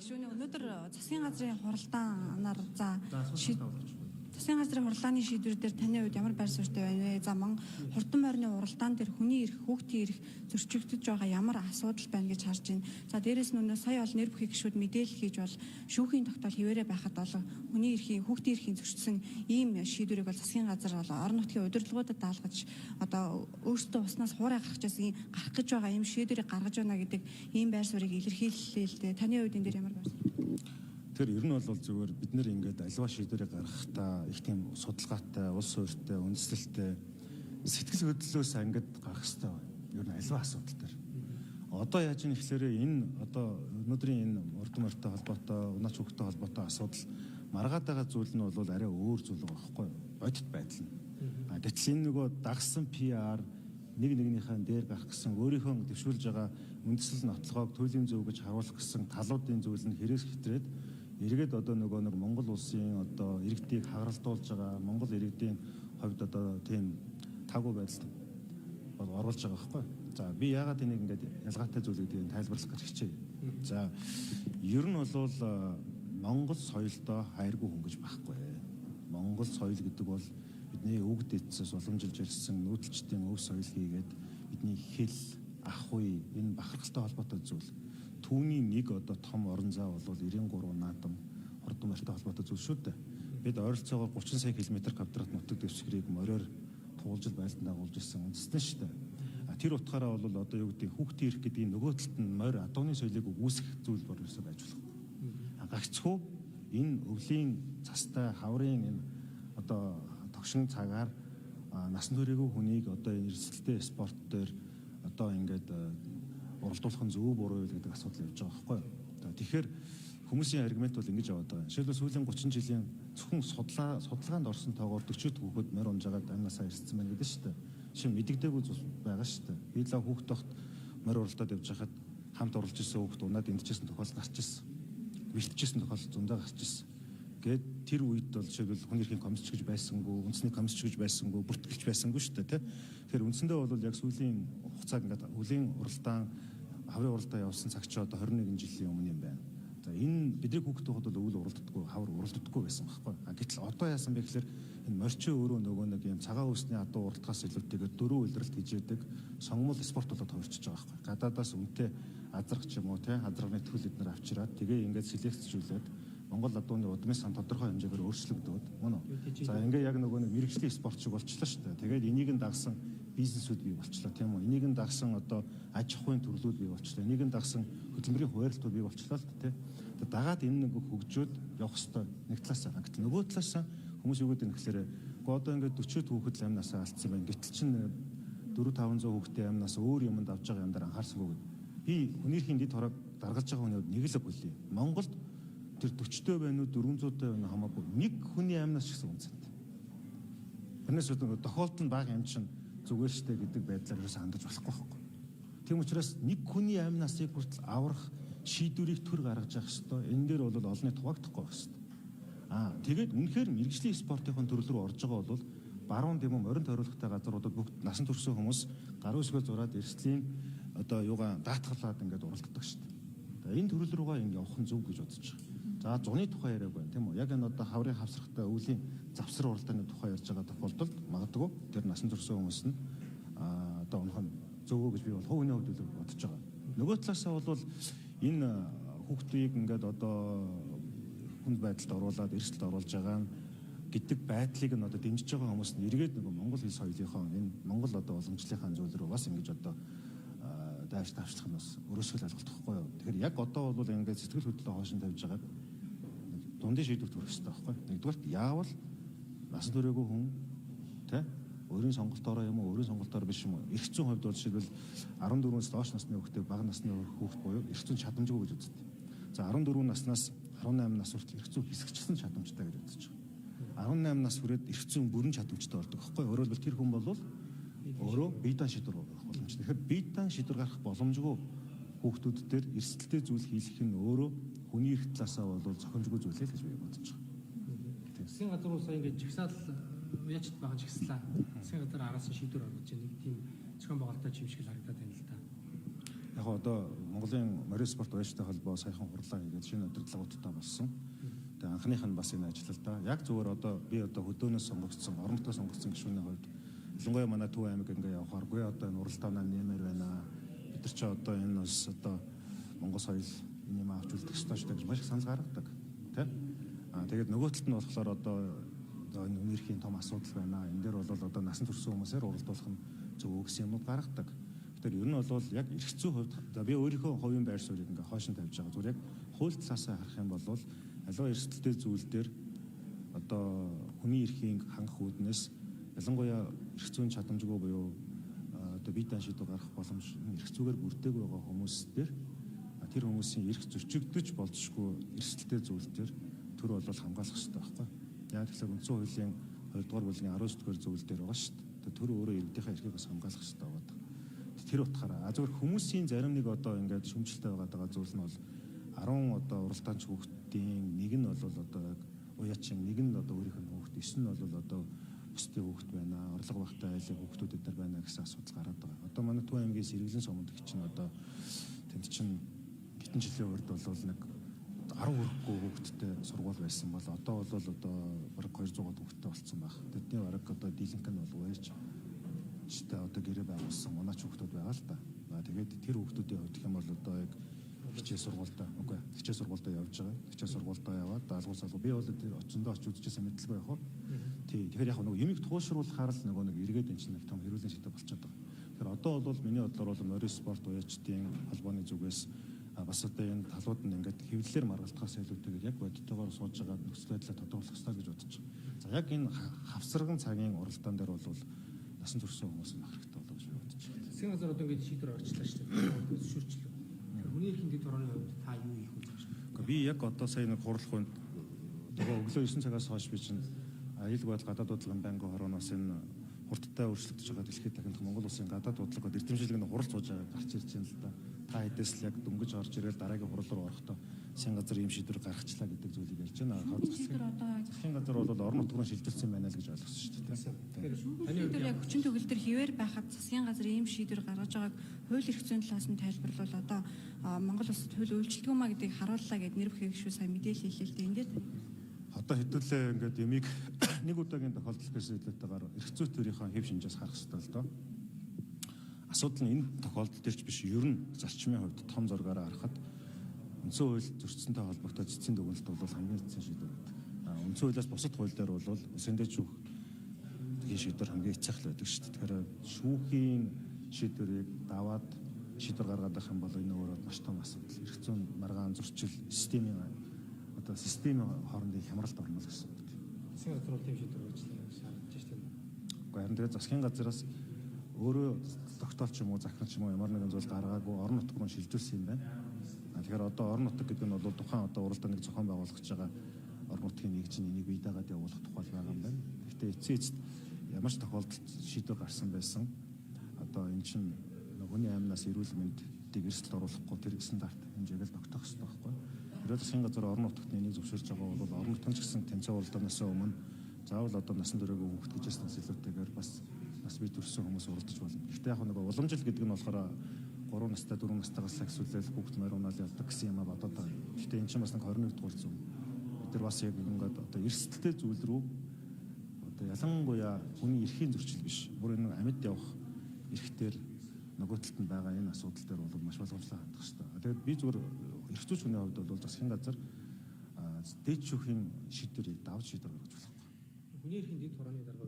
Гишүүний өнөөдөр засгийн газрын хуралдаанаар засгийн газрын хурлааны шийдвэр дээр таны хувьд ямар байр суурьтай байна вэ? За хурдан морины уралдаан дээр хүний эрх, хүүхдийн эрх зөрчигдөж байгаа ямар асуудал байна гэж харж байна. За дээрэс нь сая бол нэр бүхий гишүүд мэдээлэл хийж бол шүүхийн тогтоол хിവэрэ байхад бол хүний эрхийн, хүүхдийн эрхийн зөрчсөн ийм шийдвэрийг бол засгийн газар бол орон нутгийн удирдлагуудад даалгаж одоо өөрсдөө уснаас хуурай гарах гэж байгаа ийм шийдвэрийг гаргаж байна гэдэг ийм байр суурийг илэрхийллээ л дээ. Таны хувьд энэ дээр ямар байр суурь? Тэр ер нь бол зүгээр бид нэр ингээд аливаа шийдвэрийг гаргахдаа их тийм судалгаатай, улс хууртай, үндэслэлтэй сэтгэл хөдлөлөөс ангид гарах хэрэгтэй байна. Ер нь аливаа асуудал төр. Одоо яаж ийм ихлээрээ энэ одоо өнөөдрийн энэ урд морьтой холбоотой, унаач хөвгтэй холбоотой асуудал маргаад байгаа зүйл нь бол арай өөр зүйл байгаа байхгүй юу? Бодит байдал нь. Гэтэл энэ нөгөө дагсан PR нэг нэгнийхэн дээр гарах гэсэн өөрийнхөө дэвшүүлж байгаа үндэслэл нотлогоог төлөвийн зөв гэж харуулах гэсэн талуудын зүйл нь хэрэгс хэтрээд эргээд одоо нэг Монгол улсын одоо иргэдийг хагаралдуулж байгаа Монгол иргэдийн хувьд одоо тийм таагүй байдалд оруулж байгаа байхгүй. За би яагаад энийг ингээд ялгаатай зүйлүүдийг тайлбарлах гэж хичээе. За ер нь бол Монгол соёлдоо хайргүй хүн гэж байхгүй. Монгол соёл гэдэг бол бидний өвөг дээдсээс уламжилж ирсэн нүүдэлчдийн өв соёл хийгээд бидний хэл, ах уй энэ бахархалтай холбоотой зүйл. Түүний нэг одоо том орон зай бол 93 наадам хурдан морьтой холбоотой зүйл шүү дээ. Бид ойролцоогоор 30 сая км квадрат нутаг дэвсгэрийг морьоор туулж байлдан дагуулж ирсэн үндэстэн шүү дээ. Тэр утгаараа бол одоо юу гэдэг хүүхдийн эрх гэдгийг нөгөө талд нь морь адууны соёлыг үүсгэх зүйл бол ерөөсөө байж болох. Гагцхүү энэ өвлийн цастай хаврын энэ одоо тогшин цагаар насан туршаагүй хүнийг одоо эрсдэлтэй спорт дээр одоо ингээд уралдуулах нь зөв буруу гэдэг асуудал явж байгаа байхгүй юу. Тэгэхээр хүмүүсийн аргумент бол ингэж яваад байгаа. Жишээлбэл сүүлийн 30 жилийн зөвхөн судалгаанд орсон тоогоор 40 хүүхэд морь унжаагаад амнасаа ирсэн байна гэдэг шүү дээ. Шинэ мэдэгдээгүй зүйл байгаа шүү дээ. Би л хүүхэд тогт морь уралдаад явж хахад хамт оруулж исэн хүүхэд унаад эндчихсэн тохиол гарч ирсэн. Бэлтчихсэн тохиол зундаа гарч ирсэн. Гэт тэр үед бол жишээлбэл хүний эрхийн комисч гэж байсангүй, үндэсний комисч гэж байсангүй, бүртгэлж байсангүй шүү дээ, тэ. Тэгэхээр үндсэндээ бол яг сүүлийн хугацааг ингээд өвлийн уралдаан хаврын уралдаан явуулсан цаг чи одоо 21 жилийн өмнө юм байна. За энэ бидний хүүхдүүд бол өвөл уралддаггүй, хавар уралддаггүй байсан байхгүй. Гэтэл одоо яасан бэ гэхээр энэ морчин өөрөө нөгөө нэг юм цагаан үсний адуу уралдахаас илүүтэйгээр дөрөв улиралт хийж яадаг сонгомол спорт болоод хувирчиж байгаа байхгүй. Гадаадаас үнэтэй азрах ч юм уу те азрагны төл эднэр авчираад тэгээ ингээд селекцжүүлээд Монгол адууны удмын сан тодорхой хэмжээгээр өөрчлөгдөөд мөн үү. За ингээ яг нөгөө нэг мэрэгжлийн спорт шиг болчихлоо шүү дээ. Тэгээд энийг нь дагсан бизнесүүд бий болчлоо тийм үү. Энийг нь дагсан одоо аж ахуйн төрлүүд бий болчлоо. Энийг нь дагсан хөдөлмөрийн хуваарлтууд бий болчлоо л дээ. Тэгээд дагаад энэ нэг хөгжөөд явах хэвээр нэг талаас байгаа. Гэтэл нөгөө талаас хүмүүс юу гэдэг нь гэхээр одоо ингээ 40 хүүхэд л амнасаа алдсан байна. Гэтэл чинь 400-500 хүүхдээ амнаас өөр юмд авч байгаа юм дээр анхаарсангүй гэдэг. Би хүний эрхийн дэд хороог даргалж байгаа хүнийд нэг л болъё. Монголд тэр 40-тэй байна уу 400-тэй байна уу хамаагүй нэг хүний амнаас ч гэсэн үнцэнтэй. Тэрнээс үүдээ тохиолдол нь бага юм чинь зүгээр штэ гэдэг байдлаар ерөөсөө хандаж болохгүй байхгүй. Тийм учраас нэг хүний амнаасыг хүртэл аврах шийдвэрийг төр гаргаж явах хэвээр энэ дээр бол олонний тугаагдахгүй байх хэвээр. Тэгээд үнэхээр мэрэгжлийн спортын төрөл рүү орж байгаа бол баруун дэм морин тойролттой газруудад бүгд насан туршсан хүмүүс гар үсгээ зураад эрслийн одоо юугаа даатгалаад ингээд уралддаг штэ. Энэ төрөл рүүгээ ингэ явах нь зөв гэж бодож байгаа. За зуны тухай яриаг байна тийм үү? Яг энэ одоо хаврын хавсрахтай өвлийн завсар уралдааны тухай ярьж байгаа тохиолдолд магадгүй тэр насан туршсан хүмүүс нь одоо унах нь зөвөө гэж би бол хувийн хувьд бодож байгаа. Нөгөө талаасаа бол энэ хүүхдийг ингээд одоо хүнд байдалд оруулаад эрсдэлд оруулж байгаа гэдэг байдлыг нь одоо дэмжиж байгаа хүмүүс нь эргээд нөгөө Монгол хэл соёлынхоо энэ Монгол одоо уламжлалынхаа зүйл рүү бас ингэж одоо дайрч тавчлах нь бас өрөөсгөл алгалт واخгүй юу. Тэгэхээр яг одоо бол ингээд сэтгэл хөдлөлөө хоошин тавьж байгаа дундын шийдвэрт хүрэх хэрэгтэй байхгүй. Нэгдүгээрт яавал насан туршаагүй хүн тэ өөрийн сонголтоороо юм уу өөрийн сонголтоор биш юм уу эрх зүйн хувьд бол жишээлбэл 14-өөс доош насны хүүхдээ бага насны хүүхд буюу эрх зүйн чадамжгүй гэж үздэг. За 14 наснаас 18 нас хүртэл эрх зүйн хэсэгчсэн чадамжтай гэж үзэж байгаа. 18 нас хүрээд эрх зүйн бүрэн чадамжтай болдог байхгүй. Өөрөөр хэлбэл тэр хүн бол өөрөө бие даан шийдвэр гаргах боломжтой. Тэгэхээр бие даан шийдвэр гаргах боломжгүй хүүхдүүд дээр эрсдэлтэй зүйл хийх нь өөрөө хүний эрх талаасаа бол зохимжгүй зүйл л гэж би бодож байгаа. Засгийн газар уу сая ингэж жигсаал яачд байгаа жигслаа. Засгийн газар араас шийдвэр гаргаж нэг тийм зохион байгуулалттай юм шиг харагдаад байна л да. Яг одоо Монголын морин спорт уяачтай холбоо саяхан хурлаа хийгээд шинэ удирдлага утгатай болсон. Тэгээ анхных нь бас энэ ажил л да. Яг зүгээр одоо би одоо хөдөөнөөс сонгогдсон, орон нутгаас сонгогдсон гишүүний хувьд ялангуяа манай Төв аймаг ингээ явахааргүй одоо энэ уралдаанаа нэмэр байна. Бид нар ч одоо энэ бас одоо Монгол соёл энийг авч үлдэх ёстой ч гэж маш их санал гаргадаг. Тэ? Тэгээд нөгөө талд нь болохоор одоо энэ үнэрхийн том асуудал байна. Энэ дээр бол одоо насан турш хүмүүсээр уралдуулах нь зөв гэсэн юмуд гаргадаг. Тэгэхээр ер нь бол яг эрх зүйн хувьд би өөрийнхөө хувийн байр суурийг ингээ хойшин тавьж байгаа. Зүгээр яг хууль талаасаа харах юм бол аливаа эрсдэлтэй зүйл дээр одоо хүний эрхийг хангах үүднээс ялангуяа эрх зүйн чадамжгүй буюу одоо бие даан шийдвэр гаргах боломж эрх зүйгээр бүрдээгүй байгаа хүмүүс дээр тэр хүмүүсийн эрх зөрчигдөж болзошгүй эрсдэлтэй зүйл дээр төр бол хамгаалах хэрэгтэй байхгүй. Яг тэгэхээр үндсэн хуулийн 2 дугаар бүлгийн 19 дугаар зүйл дээр байгаа шүү дээ. Тэр өөрөө иргэдийнхээ эрхийг бас хамгаалах хэрэгтэй байдаг. Тэр утгаараа зөвхөн хүмүүсийн зарим нэг одоо ингээд шүмжлэлтэй байгаа зүйл нь бол 10 одоо уралдаанч хүүхдийн нэг нь бол одоо яг уяачин нэг нь одоо өөрийнх нь хүүхд 9 нь бол одоо бусдын хүүхд байна. Орлого багтай айлын хүүхдүүд эдгээр байна гэсэн асуудал гараад байгаа. Одоо манай Төв аймгийн Сэргэлэн сомонд чинь одоо тэнд чинь гитэн жилийн урд бол нэг 10 хүрэхгүй хүүхдтэй сургууль байсан бол одоо бол одоо бараг 200 хүүхдтэй болсон байх. Тэдний бараг одоо дийлэнх нь бол уяач ч одоо гэрээ байгуулсан манайч хүүхдүүд байгаа л да. Тэгээд тэр хүүхдүүдийн хувьд гэх юм бол одоо яг хичээл сургуультай явж байгаа. Хичээл сургуультай яваад даалгавар салгуу би бол тэр очиндоо очиж үзчихсэн мэдлгүй яг хөө. Тий. Тэгэхээр яг нөгөө юмыг туулшруулахаар л нөгөө нэг эргээд энэ чинь нэг том хэрүүлийн шийдвэр болчиход байгаа. Тэгэхээр одоо бол миний бодлоор бол морин спорт уяачдын холбооны зүгээс бас одоо энэ талууд нь ингээд хэвлэлээр маргалдахаас илүүтэйгээр яг бодитойгоор сууж байгаа нөхцөл байдлаа тодорхойлох хэрэгтэй гэж бодож байна. За яг энэ хавсарган цагийн уралдаан дээр бол насан туршсан хүмүүс нах хэрэгтэй болов гэж бодож байна. Засгийн газар одоо ингэж шийдвэр гаргачлаа шүү дээ. Зөвшөөрчлөө. Хүний эрхийн дэд хорооны хувьд та юу хийх вэ? Гэхдээ би яг одоо сая нэг хурал хүнд нөгөө өглөө 9 цагаас хойш би чинь аюулгүй бол гадаад бодлогын байнгын хорооноос энэ хурдтай өөрчлөгдөж байгаа дэлхийд дахинах Монгол улсын гадаад бодлогод эрдэмшилэг нь хурал сууж байгаа гарч ирж байна л да. Та хэдээс л яг дөнгөж орж ирэл дараагийн хурал руу орохдоо засгийн газар ийм шийдвэр гаргачлаа гэдэг зүйлийг ярьж байна. Засгийн газар бол орон нутгаар шилжүүлсэн байна л гэж ойлгосон шүү дээ. Тэгэхээр яг хүчин төгөл төр хിവэр байхад засгийн газар ийм шийдвэр гаргаж байгааг хууль эрх зүйн талаас нь тайлбарлал одоо Монгол улсад хууль үйлчлдэг маа гэдгийг харууллаа гэд нэр бүхий гişүү сайн мэдээлэл хэлээ л дээ. Одоо хэдүүлээ ингээд ямиг нэг удаагийн тохиолдол гэсэн хэлбэртэйгээр эрх зүй төрийнхөө хэв шинжээс харах хэрэгтэй л доо. Асуудал нь энэ тохиолдол дээр ч биш ер нь зарчмын хувьд том зургаараа харахад үндсэн хууль зөрчсөнтэй холбоотой цэцгийн дүгнэлт бол хамгийн эцсийн шийдвэр байдаг. Үндсэн хуулиас бусад хууль дээр бол үсэндээ шүүх шийдвэр хамгийн эцсэх л байдаг шүү дээ. Тэгэхээр шүүхийн шийдвэрийг даваад шийдвэр гаргаад байх юм бол энэ өөрөө маш том асуудал. Эрх зүйн маргаан зөрчил системийн одоо системийн хоорондын хямралд орно л гэсэн үг. Засгийн газар бол тийм шийдвэр гаргачлаа гэж харагдаж байна. Гэхдээ харин тэгээд засгийн газараас өөрөө тогтоолч юм уу захирал ч юм уу ямар нэгэн зүйл гаргаагүй орон нутг руу шилжүүлсэн юм байна. Тэгэхээр одоо орон нутг гэдэг нь бол тухайн одоо уралдааныг зохион байгуулах байгаа орон нутгийн нэг чинь энийг бие дагаад явуулах тухай байгаа юм байна. Гэхдээ эцсийн эцэст ямар ч тохиолдолд шийдвэр гарсан байсан. Одоо эн чинь хүний аймнаас эрүүл мэндийг эрсдэлд оруулахгүй тэр стандарт хэмжээг л тогтоох хэрэгтэй байхгүй. Тэр засгийн газар орон нутгад энийг зөвшөөрж байгаа бол орон нутгийн ч гэсэн тэнцээ уралдаанаас өмнө заавал одоо насан туршаагүй хүүхд гэжээс нас илүүтэйгээр бас нас бий төрсэн хүмүүс уралдаж болно. Гэхдээ яг нэг уламжил гэдэг нь болохоор 3 настай 4 настайгаас ахиулаад хүүхд морионол явдаг гэсэн юм а бодоод байгаа. Гэхдээ эн чинь бас нэг 21 дугаар зүйл. Бид нар бас яг ингээд одоо эрсдэлтэй зүйл рүү одоо ялангуяа хүний эрхийн зөрчил биш. Бүр энэ амьд явах эрхтэр нөгөө талд нь байгаа энэ асуудал дээр бол маш болгоомжлон хандах хэрэгтэй. Тэгээд би зүгээр эрх зүйч хүний хувьд бол засгийн газар дээд шүүхийн шийдвэрийг давж шийдвэр гаргаж болох. Хүний эрхийн дэд хорооны дарга